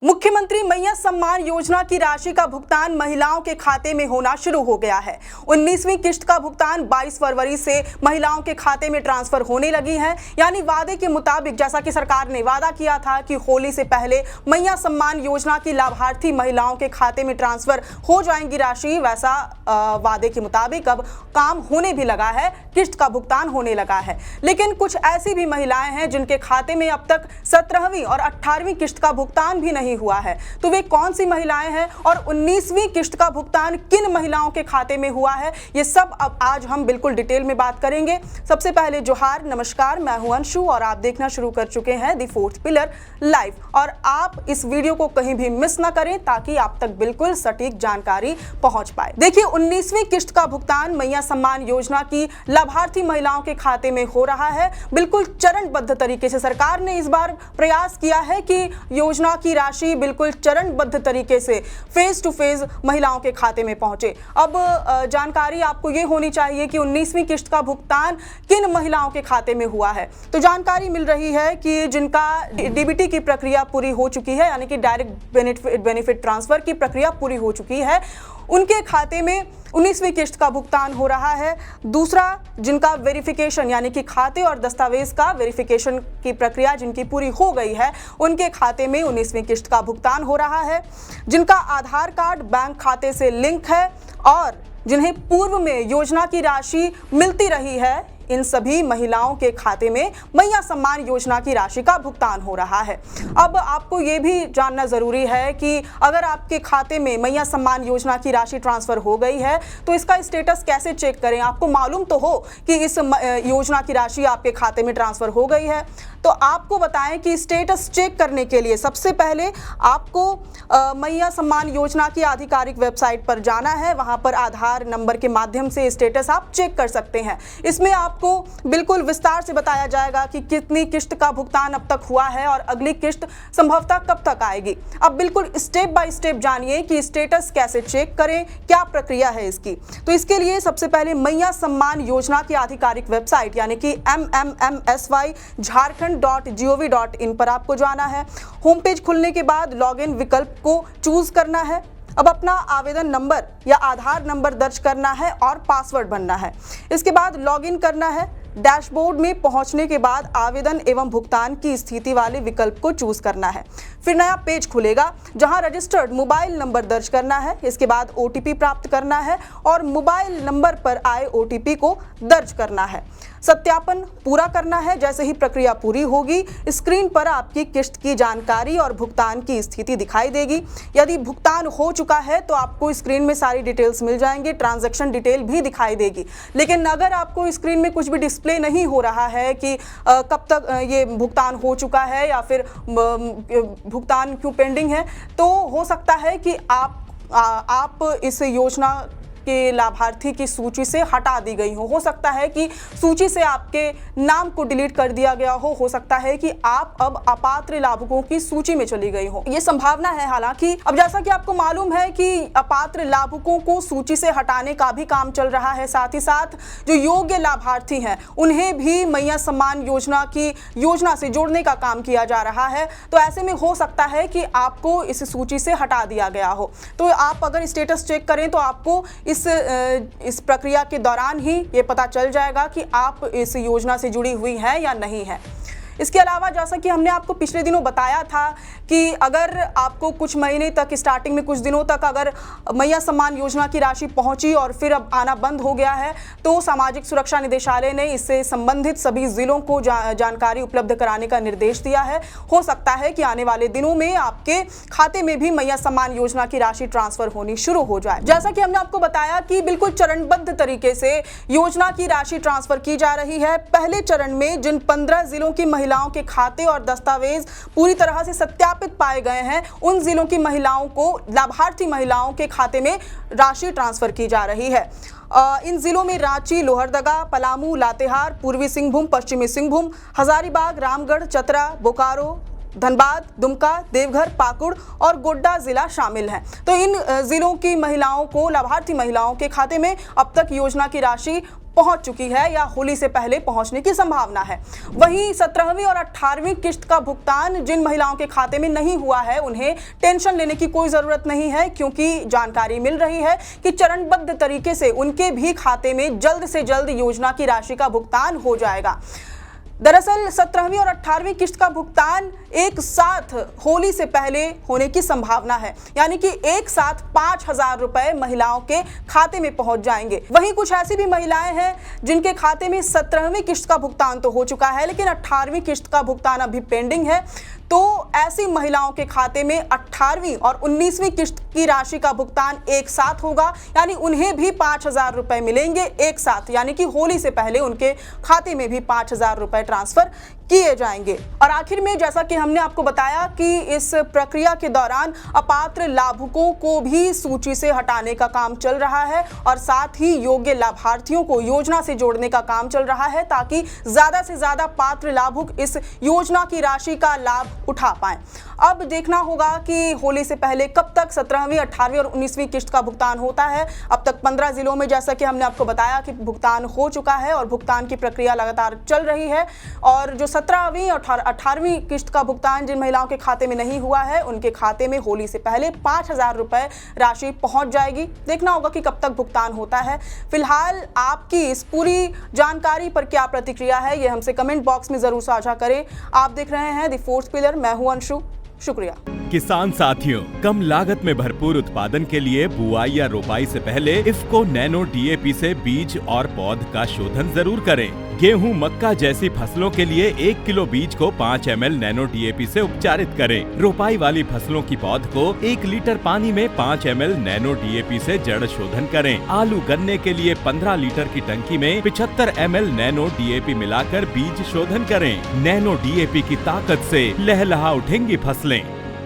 मुख्यमंत्री मैया सम्मान योजना की राशि का भुगतान महिलाओं के खाते में होना शुरू हो गया है। 19वीं किश्त का भुगतान 22 फरवरी से महिलाओं के खाते में ट्रांसफर होने लगी है। यानी वादे के मुताबिक, जैसा कि सरकार ने वादा किया था कि होली से पहले मैया सम्मान योजना की लाभार्थी महिलाओं के खाते में ट्रांसफर हो जाएंगी राशि, वैसा वादे के मुताबिक अब काम होने भी लगा है, किश्त का भुगतान होने लगा है। लेकिन कुछ ऐसी भी महिलाएं हैं जिनके खाते में अब तक 17वीं और 18वीं किश्त का भुगतान भी नहीं हुआ है। तो वे कौन सी महिलाएं हैं और 19वीं किश्त का भुगतान किन महिलाओं के खाते में हुआ है, ये सब अब आज हम बिल्कुल डिटेल में बात करेंगे। सबसे पहले जोहार, नमस्कार, मैं हूं अंशु और आप देखना शुरू कर चुके हैं द फोर्थ पिलर लाइव। और आप इस वीडियो को कहीं भी मिस ना करें ताकि आप तक बिल्कुल सटीक जानकारी पहुंच पाए। देखिए, 19वीं किश्त का भुगतान मैया सम्मान योजना की लाभार्थी महिलाओं के खाते में हो रहा है। बिल्कुल चरणबद्ध तरीके से सरकार ने इस बार प्रयास किया है कि योजना की राशि बिल्कुल चरणबद्ध तरीके से फेज टू फेज महिलाओं के खाते में पहुंचे। अब जानकारी आपको ये होनी चाहिए कि 19वीं किश्त का भुगतान किन महिलाओं के खाते में हुआ है। तो जानकारी मिल रही है कि जिनका डीबीटी की प्रक्रिया पूरी हो चुकी है, यानी कि डायरेक्ट बेनिफिट ट्रांसफर की प्रक्रिया पूरी हो चुकी है, उनके खाते में 19वीं किश्त का भुगतान हो रहा है। दूसरा, जिनका वेरिफिकेशन यानी कि खाते और दस्तावेज का वेरिफिकेशन की प्रक्रिया जिनकी पूरी हो गई है, उनके खाते में 19वीं किश्त का भुगतान हो रहा है। जिनका आधार कार्ड बैंक खाते से लिंक है और जिन्हें पूर्व में योजना की राशि मिलती रही है, इन सभी महिलाओं के खाते में मैया सम्मान योजना की राशि का भुगतान हो रहा है। अब आपको ये भी जानना जरूरी है कि अगर आपके खाते में मैया सम्मान योजना की राशि ट्रांसफर हो गई है तो इसका स्टेटस कैसे चेक करें। आपको मालूम तो हो कि इस योजना की राशि आपके खाते में ट्रांसफर हो गई है, तो आपको बताएं कि स्टेटस चेक करने के लिए सबसे पहले आपको मैया सम्मान योजना की आधिकारिक वेबसाइट पर जाना है। वहां पर आधार नंबर के माध्यम से स्टेटस आप चेक कर सकते हैं। इसमें आपको बिल्कुल विस्तार से बताया जाएगा कि कितनी किश्त का भुगतान अब तक हुआ है और अगली किश्त संभवतः कब तक आएगी। अब बिल्कुल स्टेप बाय स्टेप जानिए कि स्टेटस कैसे चेक करें, क्या प्रक्रिया है इसकी। तो इसके लिए सबसे पहले मैया सम्मान योजना की आधिकारिक वेबसाइट यानी कि MMMSY Jharkhand.gov.in पर आपको जाना है। होम पेज खुलने के बाद लॉगिन विकल्प को चूज करना है। अब अपना आवेदन नंबर या आधार नंबर दर्ज करना है और पासवर्ड भरना है। इसके बाद लॉगिन करना है। डैशबोर्ड में पहुंचने के बाद आवेदन एवं भुगतान की स्थिति वाले विकल्प को चूज करना है। फिर नया पेज खुलेगा जहां रजिस्टर्ड मोबाइल नंबर दर्ज करना है। इसके बाद OTP प्राप्त करना है और मोबाइल नंबर पर आए OTP को दर्ज करना है। सत्यापन पूरा करना है। जैसे ही प्रक्रिया पूरी होगी, स्क्रीन पर आपकी किश्त की जानकारी और भुगतान की स्थिति दिखाई देगी। यदि भुगतान हो चुका है तो आपको स्क्रीन में सारी डिटेल्स मिल जाएंगे, ट्रांजैक्शन डिटेल भी दिखाई देगी। लेकिन अगर आपको स्क्रीन में कुछ भी डिस्प्ले नहीं हो रहा है कि कब तक ये भुगतान हो चुका है या फिर भुगतान क्यों पेंडिंग है, तो हो सकता है कि आप इस योजना के लाभार्थी की सूची से हटा दी गई हो सकता है कि सूची से आपके नाम को डिलीट कर दिया गया हो सकता है कि आप अब अपात्र लाभुकों की सूची में चली गई हो, ये संभावना है। हालांकि अब जैसा कि आपको मालूम है कि अपात्र लाभुकों को सूची से हटाने का भी काम चल रहा है, साथ ही साथ जो योग्य लाभार्थी हैं उन्हें भी मैया सम्मान योजना की योजना से जोड़ने का काम किया जा रहा है। तो ऐसे में हो सकता है कि आपको इस सूची से हटा दिया गया हो। तो आप अगर स्टेटस चेक करें तो आपको इस प्रक्रिया के दौरान ही ये पता चल जाएगा कि आप इस योजना से जुड़ी हुई हैं या नहीं है। इसके अलावा जैसा कि हमने आपको पिछले दिनों बताया था कि अगर आपको कुछ महीने तक, स्टार्टिंग में कुछ दिनों तक अगर मैया सम्मान योजना की राशि पहुंची और फिर अब आना बंद हो गया है, तो सामाजिक सुरक्षा निदेशालय ने इससे संबंधित सभी जिलों को जानकारी उपलब्ध कराने का निर्देश दिया है। हो सकता है कि आने वाले दिनों में आपके खाते में भी मैया सम्मान योजना की राशि ट्रांसफर होनी शुरू हो जाए। जैसा कि हमने आपको बताया कि बिल्कुल चरणबद्ध तरीके से योजना की राशि ट्रांसफर की जा रही है। पहले चरण में जिन 15 जिलों की महिलाओं के खाते और दस्तावेज पूरी तरह से सत्यापित पाए गए हैं, उन जिलों की महिलाओं को, लाभार्थी महिलाओं के खाते में राशि ट्रांसफर की जा रही है। इन जिलों में रांची, लोहरदगा, पलामू, लातेहार, पूर्वी सिंहभूम, पश्चिमी सिंहभूम, हजारीबाग, रामगढ़, चतरा, बोकारो, धनबाद, दुमका, देवघर, पाकुड़ और गोड्डा जिला शामिल हैं। तो इन जिलों की महिलाओं को, लाभार्थी महिलाओं के खाते में अब तक योजना की राशि पहुंच चुकी है या होली से पहले पहुंचने की संभावना है। वहीं 17वीं और 18वीं किश्त का भुगतान जिन महिलाओं के खाते में नहीं हुआ है उन्हें टेंशन लेने की कोई जरूरत नहीं है, क्योंकि जानकारी मिल रही है कि चरणबद्ध तरीके से उनके भी खाते में जल्द से जल्द योजना की राशि का भुगतान हो जाएगा। दरअसल 17वीं और 18वीं किश्त का भुगतान एक साथ होली से पहले होने की संभावना है, यानी कि एक साथ 5,000 रुपए महिलाओं के खाते में पहुंच जाएंगे। वहीं कुछ ऐसी भी महिलाएं हैं जिनके खाते में 17वीं किश्त का भुगतान तो हो चुका है, लेकिन 18वीं किश्त का भुगतान अभी पेंडिंग है। तो ऐसी महिलाओं के खाते में 18वीं और 19वीं किश्त की राशि का भुगतान एक साथ होगा, यानी उन्हें भी 5,000 रुपए मिलेंगे एक साथ, यानी कि होली से पहले उनके खाते में भी 5,000 रुपए ट्रांसफर किए जाएंगे। और आखिर में जैसा कि हमने आपको बताया कि इस प्रक्रिया के दौरान अपात्र लाभुकों को भी सूची से हटाने का काम चल रहा है और साथ ही योग्य लाभार्थियों को योजना से जोड़ने का काम चल रहा है, ताकि ज्यादा से ज्यादा पात्र लाभुक इस योजना की राशि का लाभ उठा पाएं। अब देखना होगा कि होली से पहले कब तक 17वीं, 18वीं और 19वीं किश्त का भुगतान होता है। अब तक 15 जिलों में जैसा कि हमने आपको बताया कि भुगतान हो चुका है और भुगतान की प्रक्रिया लगातार चल रही है। और जो 17वीं और 18वीं किश्त का भुगतान जिन महिलाओं के खाते में नहीं हुआ है उनके खाते में होली से पहले 5,000 रुपए राशि पहुंच जाएगी। देखना होगा कि कब तक भुगतान होता है। फिलहाल आपकी इस पूरी जानकारी पर क्या प्रतिक्रिया है, ये हमसे कमेंट बॉक्स में जरूर साझा करें। आप देख रहे हैं द फोर्थ पिलर, मैं हूं अंशु। शुक्रिया। किसान साथियों, कम लागत में भरपूर उत्पादन के लिए बुआई या रोपाई से पहले इफ्को नैनो डीएपी से बीज और पौध का शोधन जरूर करें। गेहूं, मक्का जैसी फसलों के लिए 1 किलो बीज को 5 ml नैनो डीएपी से उपचारित करें। रोपाई वाली फसलों की पौध को 1 लीटर पानी में 5 ml नैनो डीएपी से जड़ शोधन करें। आलू, गन्ने के लिए 15 लीटर की टंकी में 75 ml नैनो डीएपी मिलाकर बीज शोधन करें। नैनो डीएपी की ताकत से लहलहा उठेंगी फसलें।